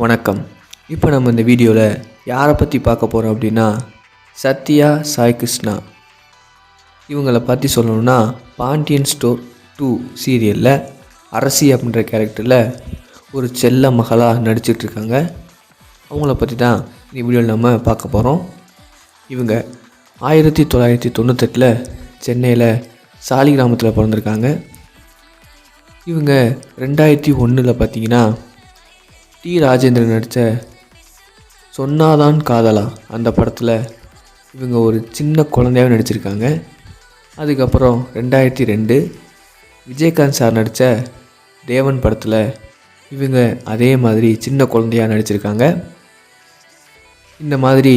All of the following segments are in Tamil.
வணக்கம். இப்போ நம்ம இந்த வீடியோவில் யாரை பற்றி பார்க்க போகிறோம் அப்படின்னா சத்யா சாய் கிருஷ்ணா. இவங்களை பற்றி சொல்லணும்னா பாண்டியன் ஸ்டோர் 2 சீரியலில் அரசி அப்படின்ற கேரக்டரில் ஒரு செல்ல மகளாக நடிச்சிட்ருக்காங்க. அவங்கள பற்றி தான் இந்த வீடியோவில் நம்ம பார்க்க போகிறோம். இவங்க 1998 சென்னையில் சாலி கிராமத்தில் பிறந்திருக்காங்க. இவங்க 2001 பார்த்தீங்கன்னா டி ராஜேந்திரன் நடித்த சொன்னாதான் காதலா அந்த படத்தில் இவங்க ஒரு சின்ன குழந்தையாக நடிச்சிருக்காங்க. அதுக்கப்புறம் 2002 விஜயகாந்த் சார் நடித்த தேவன் படத்தில் இவங்க அதே மாதிரி சின்ன குழந்தையாக நடிச்சிருக்காங்க. இந்த மாதிரி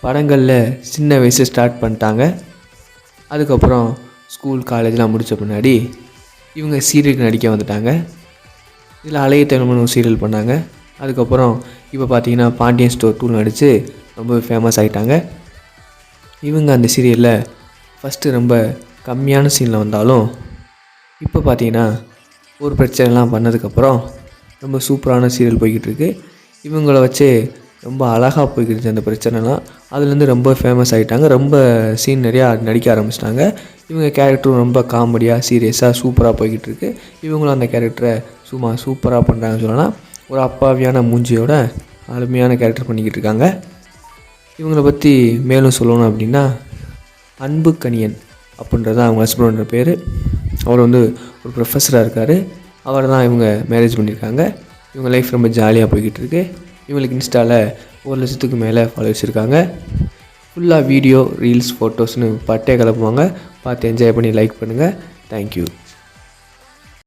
படங்களில் சின்ன வயசு ஸ்டார்ட் பண்ணிட்டாங்க. அதுக்கப்புறம் ஸ்கூல் காலேஜ்லாம் முடித்த பின்னாடி இவங்க சீரியலுக்கு நடிக்க வந்துட்டாங்க. இதில் அலைய தமிழ்னு ஒரு சீரியல் பண்ணாங்க. அதுக்கப்புறம் இப்போ பார்த்தீங்கன்னா பாண்டியன் ஸ்டோர் 2 நடித்து ரொம்ப ஃபேமஸ் ஆகிட்டாங்க. இவங்க அந்த சீரியலில் ஃபஸ்ட்டு ரொம்ப கம்மியான சீனில் வந்தாலும் இப்போ பார்த்தீங்கன்னா ஒரு பிரச்சனைலாம் பண்ணதுக்கப்புறம் ரொம்ப சூப்பரான சீரியல் போய்கிட்டு இருக்கு. இவங்கள வச்சு ரொம்ப அழகாக போய்கிட்டு அந்த பிரச்சனைலாம் அதுலேருந்து ரொம்ப ஃபேமஸ் ஆகிட்டாங்க. ரொம்ப சீன் நிறையா நடிக்க ஆரம்பிச்சிட்டாங்க. இவங்க கேரக்டரும் ரொம்ப காமெடியாக சீரியஸாக சூப்பராக போய்கிட்டு இருக்கு. இவங்களும் அந்த கேரக்டரை சும்மா சூப்பராக பண்ணுறாங்கன்னு சொல்லலாம். ஒரு அப்பாவியான மூஞ்சியோட அருமையான கேரக்டர் பண்ணிக்கிட்டு இருக்காங்க. இவங்களை பற்றி மேலும் சொல்லணும் அப்படின்னா அன்பு கணியன் அப்படின்றது அவங்க ஹஸ்பண்டோட பேர். அவர் ஒரு ப்ரொஃபஸராக இருக்கார். அவர் தான் இவங்க மேரேஜ் பண்ணியிருக்காங்க. இவங்க லைஃப் ரொம்ப ஜாலியாக போய்கிட்டு இருக்கு. இவங்களுக்கு இன்ஸ்டாவில் 1,00,000க்கு மேலே ஃபாலோவர்ஸ் இருக்காங்க. ஃபுல்லாக வீடியோ ரீல்ஸ் ஃபோட்டோஸ்னு பட்டே கிளப்புவாங்க. பார்த்து என்ஜாய் பண்ணி லைக் பண்ணுங்கள். தேங்க்யூ.